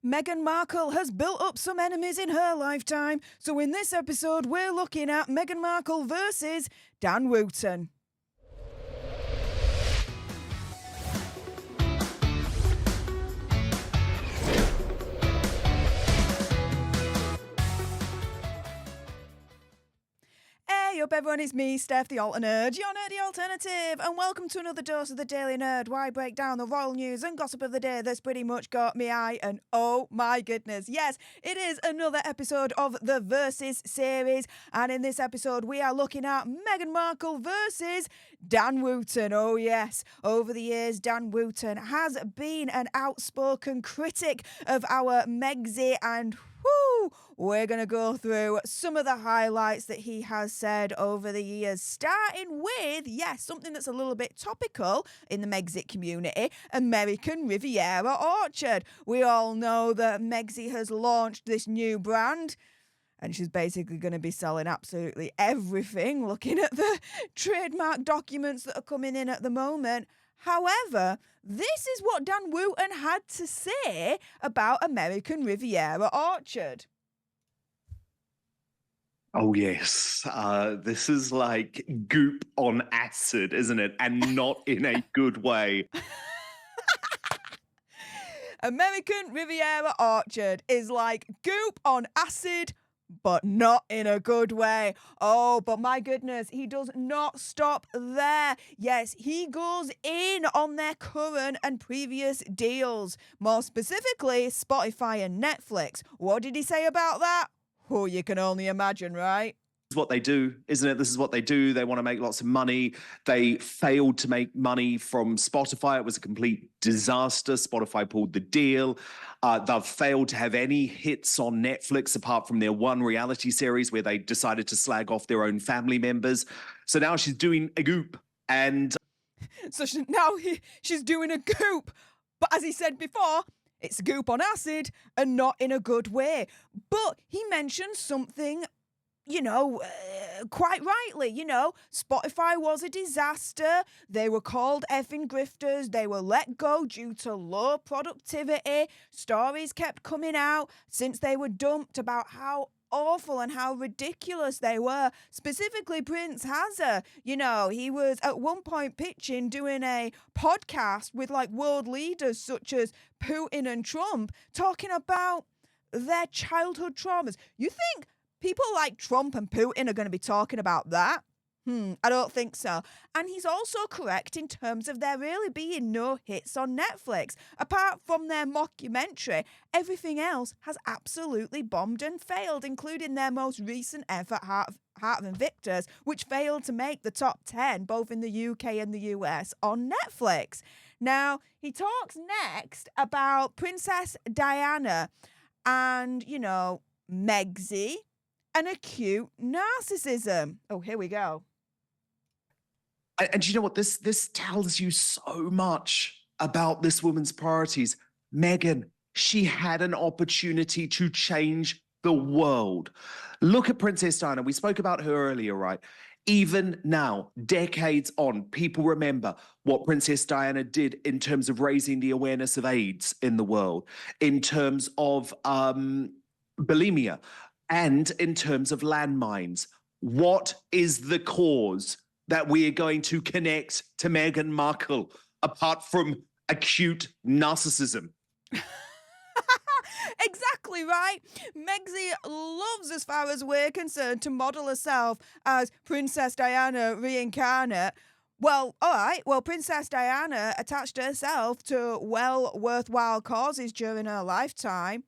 Meghan Markle has built up some enemies in her lifetime, so in this episode we're looking at Meghan Markle versus Dan Wootton. Hey up everyone, it's me, Stef, the Alter Nerd, your nerdy alternative, and welcome to another dose of the Daily Nerd, where I break down the royal news and gossip of the day that's pretty much got me eye, and oh my goodness, yes, it is another episode of the Versus series, and in this episode we are looking at Meghan Markle versus Dan Wootton. Oh yes, over the years Dan Wootton has been an outspoken critic of our Megsy, and we're going to go through some of the highlights that he has said over the years, starting with, yes, something that's a little bit topical in the Megxit community, American Riviera Orchard. We all know that Megsy has launched this new brand, and she's basically going to be selling absolutely everything, looking at the trademark documents that are coming in at the moment. However, this is what Dan Wootton had to say about American Riviera Orchard. Oh, yes. This is like goop on acid, isn't it? And not in a good way. American Riviera Orchard is like goop on acid, but not in a good way. Oh, but my goodness, he does not stop there. Yes, he goes in on their current and previous deals. More specifically, Spotify and Netflix. What did he say about that? Oh, you can only imagine, right? This is what they do, isn't it? This is what they do. They want to make lots of money. They failed to make money from Spotify. It was a complete disaster. Spotify pulled the deal. They've failed to have any hits on Netflix apart from their one reality series where they decided to slag off their own family members. So now she's doing a goop. And so she's doing a goop. But as he said before, it's a goop on acid and not in a good way. But he mentioned something, quite rightly, Spotify was a disaster. They were called effing grifters. They were let go due to low productivity. Stories kept coming out since they were dumped about how awful and how ridiculous they were. Specifically, Prince Hazza, he was at one point pitching doing a podcast with like world leaders such as Putin and Trump, talking about their childhood traumas. You think people like Trump and Putin are going to be talking about that? I don't think so. And he's also correct in terms of there really being no hits on Netflix. Apart from their mockumentary, everything else has absolutely bombed and failed, including their most recent effort, Heart of Invictus, which failed to make the top 10, both in the UK and the US, on Netflix. Now, he talks next about Princess Diana and, Megsy and acute narcissism. Oh, here we go. you know what? This tells you so much about this woman's priorities. Meghan, she had an opportunity to change the world. Look at Princess Diana. We spoke about her earlier, right? Even now, decades on, people remember what Princess Diana did in terms of raising the awareness of AIDS in the world, in terms of bulimia, and in terms of landmines. What is the cause that we are going to connect to Meghan Markle apart from acute narcissism? Exactly right. Megsy loves, as far as we're concerned, to model herself as Princess Diana reincarnate. Well, all right. Well, Princess Diana attached herself to worthwhile causes during her lifetime.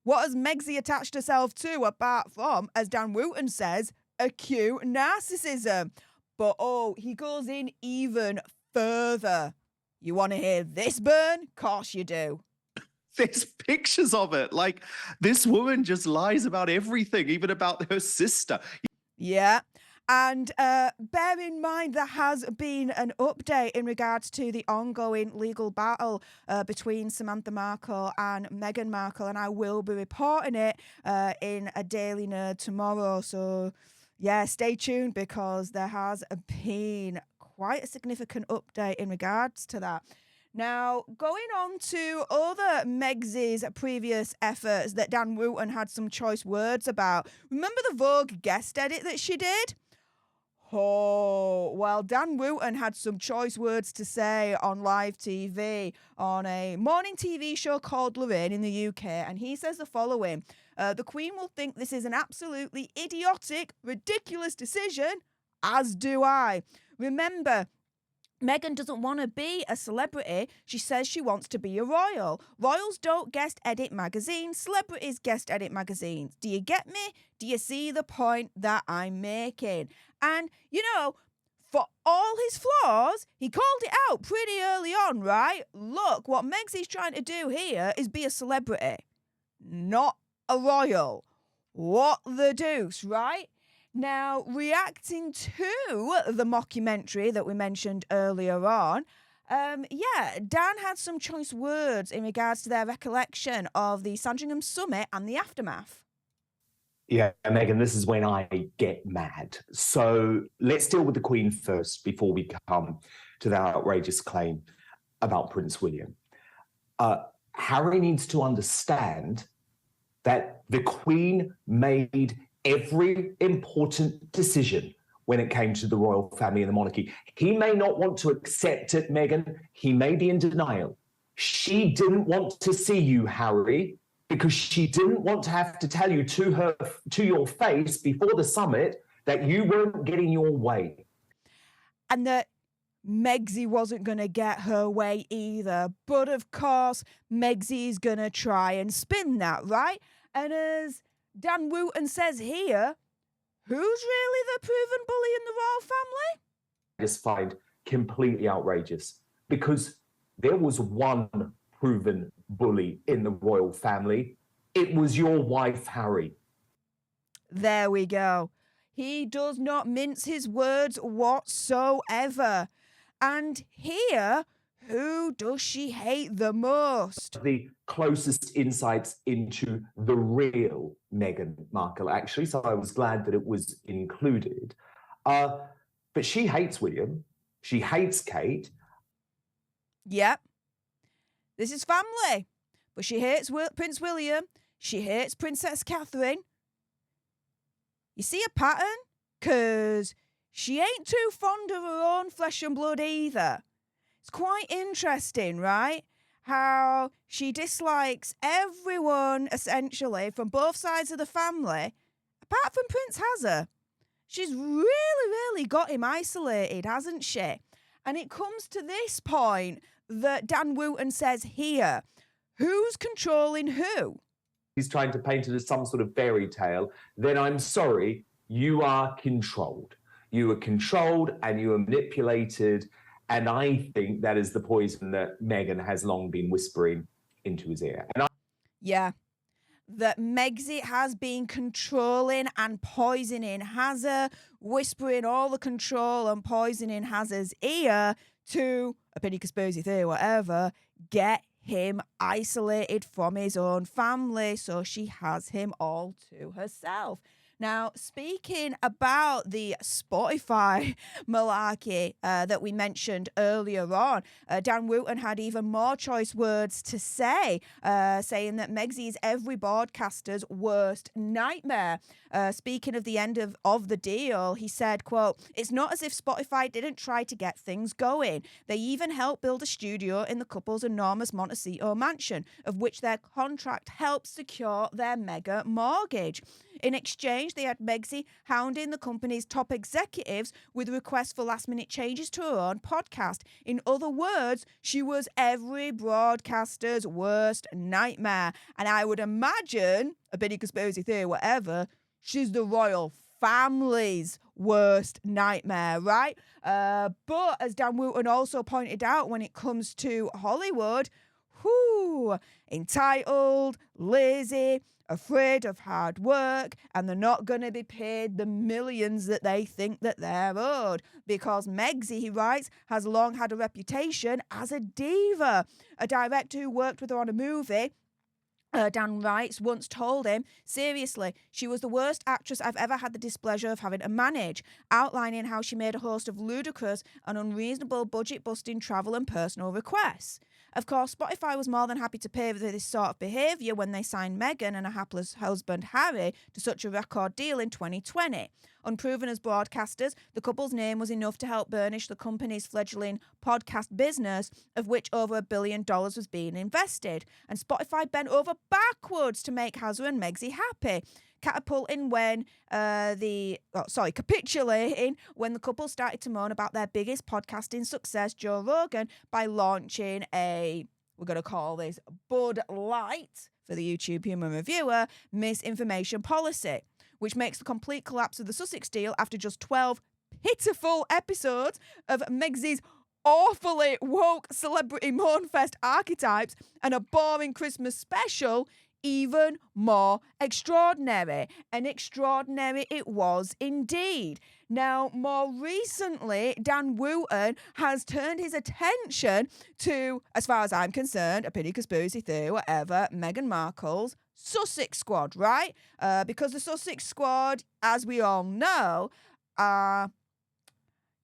What has Megsy attached herself to apart from, as Dan Wootton says, acute narcissism? But he goes in even further. You want to hear this burn? Course you do. There's pictures of it. Like, this woman just lies about everything, even about her sister. Yeah. And bear in mind, there has been an update in regards to the ongoing legal battle between Samantha Markle and Meghan Markle, and I will be reporting it in a Daily Nerd tomorrow. So, yeah, stay tuned because there has been quite a significant update in regards to that. Now, going on to other Megsy's previous efforts that Dan Wootton had some choice words about. Remember the Vogue guest edit that she did? Oh, well, Dan Wootton had some choice words to say on live TV on a morning TV show called Lorraine in the UK, and he says the following. The Queen will think this is an absolutely idiotic, ridiculous decision, as do I. Remember, Meghan doesn't want to be a celebrity. She says she wants to be a royal. Royals don't guest edit magazines. Celebrities guest edit magazines. Do you get me? Do you see the point that I'm making? And, you know, for all his flaws, he called it out pretty early on, right? Look, what Megsy's trying to do here is be a celebrity, not a royal. What the deuce, right? Now, reacting to the mockumentary that we mentioned earlier on, Dan had some choice words in regards to their recollection of the Sandringham Summit and the aftermath. Yeah, Meghan, this is when I get mad. So let's deal with the Queen first before we come to the outrageous claim about Prince William. Harry needs to understand that the Queen made every important decision when it came to the royal family and the monarchy. He may not want to accept it, Meghan. He may be in denial. She didn't want to see you, Harry, because she didn't want to have to tell you to your face before the summit that you weren't getting your way. And that Megsy wasn't going to get her way either. But of course, Megsy's going to try and spin that, right? And as Dan Wootton says here, who's really the proven bully in the royal family? I just find completely outrageous because there was one proven bully in the royal family. It was your wife, Harry. There we go. He does not mince his words whatsoever. And here, who does she hate the most? The closest insights into the real Meghan Markle, actually, so I was glad that it was included. But she hates William. She hates Kate. Yep. This is family. But she hates Prince William. She hates Princess Catherine. You see a pattern? Because she ain't too fond of her own flesh and blood either. It's quite interesting, right? How she dislikes everyone, essentially, from both sides of the family, apart from Prince Hazard. She's really got him isolated, hasn't she? And it comes to this point that Dan Wootton says here, who's controlling who? He's trying to paint it as some sort of fairy tale. Then I'm sorry, you are controlled. You are controlled and you are manipulated. And I think that is the poison that Meghan has long been whispering into his ear. Yeah, that Megsy has been controlling and poisoning Hazard, whispering all the control and poison in Hazard's ear to, a penny conspiracy theory, whatever, get him isolated from his own family, so she has him all to herself. Now, speaking about the Spotify malarkey that we mentioned earlier on, Dan Wootton had even more choice words to say, saying that Megsy is every broadcaster's worst nightmare. Speaking of the end of the deal, he said, quote, "It's not as if Spotify didn't try to get things going. They even helped build a studio in the couple's enormous Montecito mansion, of which their contract helped secure their mega mortgage. In exchange, they had Megsy hounding the company's top executives with requests for last-minute changes to her own podcast. In other words, she was every broadcaster's worst nightmare. And I would imagine, a bit of conspiracy theory, whatever, she's the royal family's worst nightmare, right? But as Dan Wootton also pointed out, when it comes to Hollywood, entitled, lazy, afraid of hard work, and they're not going to be paid the millions that they think that they're owed. Because Megsy, he writes, has long had a reputation as a diva. A director who worked with her on a movie Dan writes, once told him, seriously, she was the worst actress I've ever had the displeasure of having to manage, outlining how she made a host of ludicrous and unreasonable budget-busting travel and personal requests. Of course, Spotify was more than happy to pay for this sort of behaviour when they signed Meghan and her hapless husband Harry to such a record deal in 2020. Unproven as broadcasters, the couple's name was enough to help burnish the company's fledgling podcast business, of which over $1 billion was being invested. And Spotify bent over backwards to make Hazza and Megxie happy, capitulating when the couple started to moan about their biggest podcasting success, Joe Rogan, by launching we're going to call this Bud Light, for the YouTube human reviewer, misinformation policy, which makes the complete collapse of the Sussex deal after just 12 pitiful episodes of Megxie's awfully woke celebrity mournfest archetypes and a boring Christmas special even more extraordinary. And extraordinary it was indeed. Now, more recently, Dan Wootton has turned his attention to, as far as I'm concerned, opinion, conspiracy theory, whatever, Meghan Markle's Sussex Squad, right? Because the Sussex Squad, as we all know, are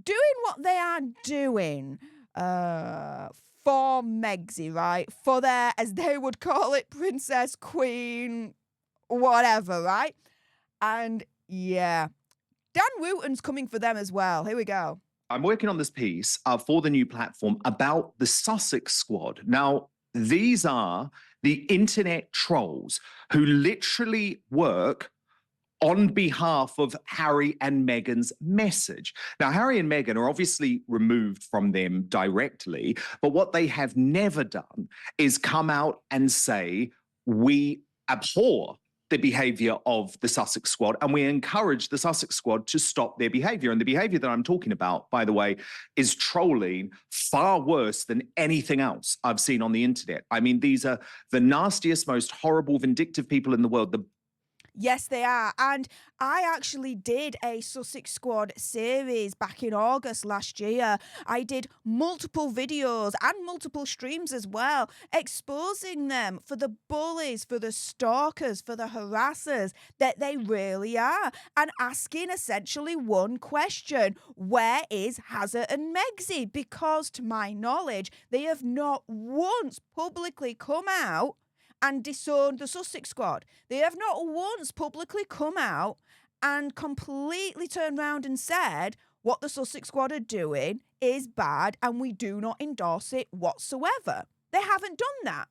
doing what they are doing for Megxie, right? For their, as they would call it, princess, queen, whatever, right? And yeah, Dan Wootton's coming for them as well. Here we go. I'm working on this piece for the new platform about the Sussex Squad. Now, these are the internet trolls who literally work on behalf of Harry and Meghan's message. Now, Harry and Meghan are obviously removed from them directly, but what they have never done is come out and say, we abhor the behavior of the Sussex Squad, and we encourage the Sussex Squad to stop their behavior. And the behavior that I'm talking about, by the way, is trolling far worse than anything else I've seen on the internet. I mean, these are the nastiest, most horrible, vindictive people in the world. Yes, they are. And I actually did a Sussex Squad series back in August last year. I did multiple videos and multiple streams as well, exposing them for the bullies, for the stalkers, for the harassers that they really are, and asking essentially one question: where is Hazza and Megxie? Because to my knowledge, they have not once publicly come out and disowned the Sussex Squad. They have not once publicly come out and completely turned around and said what the Sussex Squad are doing is bad and we do not endorse it whatsoever. They haven't done that.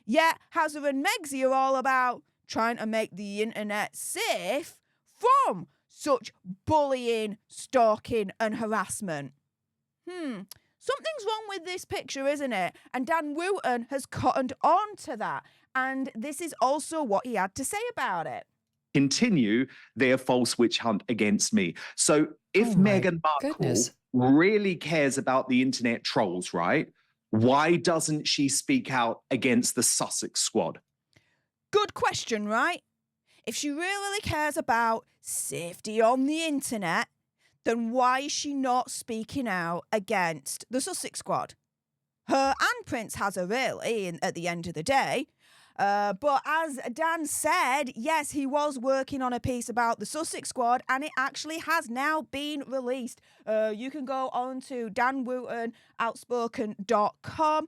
Yet Hazza and Megxie are all about trying to make the internet safe from such bullying, stalking and harassment. Something's wrong with this picture, isn't it? And Dan Wootton has cottoned on to that. And this is also what he had to say about it. Continue their false witch hunt against me. So if Meghan Markle really cares about the internet trolls, right, why doesn't she speak out against the Sussex Squad? Good question, right? If she really cares about safety on the internet, then why is she not speaking out against the Sussex Squad? Her and Prince Hazza, really, at the end of the day. But as Dan said, yes, he was working on a piece about the Sussex Squad, and it actually has now been released. You can go on to danwootenoutspoken.com.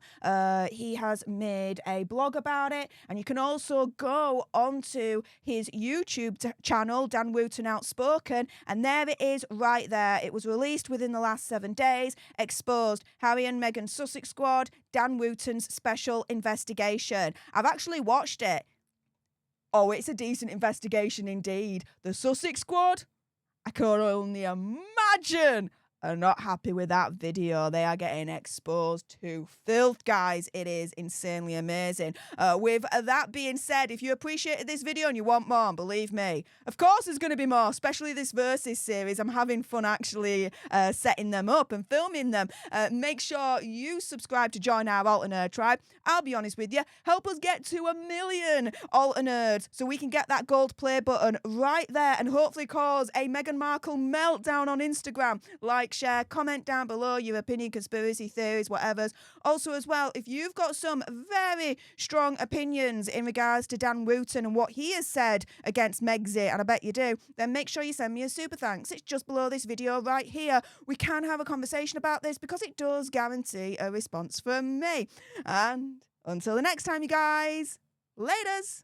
He has made a blog about it, and you can also go onto his YouTube channel, Dan Wootton Outspoken, and there it is right there. It was released within the last 7 days, exposed Harry and Meghan Sussex Squad, Dan Wootton's special investigation. I've actually watched it. Oh, it's a decent investigation indeed. The Sussex Squad, I can only imagine, are not happy with that video. They are getting exposed to filth, guys. It is insanely amazing. With that being said, if you appreciated this video and you want more, believe me, of course there's going to be more, especially this Versus series. I'm having fun actually setting them up and filming them. Make sure you subscribe to join our Alter Nerd tribe. I'll be honest with you, help us get to 1 million Alter Nerds so we can get that gold play button right there and hopefully cause a Meghan Markle meltdown on Instagram like like, share, comment down below your opinion, conspiracy theories, whatever's. Also, as well, if you've got some very strong opinions in regards to Dan Wootton and what he has said against Megxit, and I bet you do, then make sure you send me a super thanks. It's just below this video right here. We can have a conversation about this because it does guarantee a response from me. And until the next time, you guys, laters.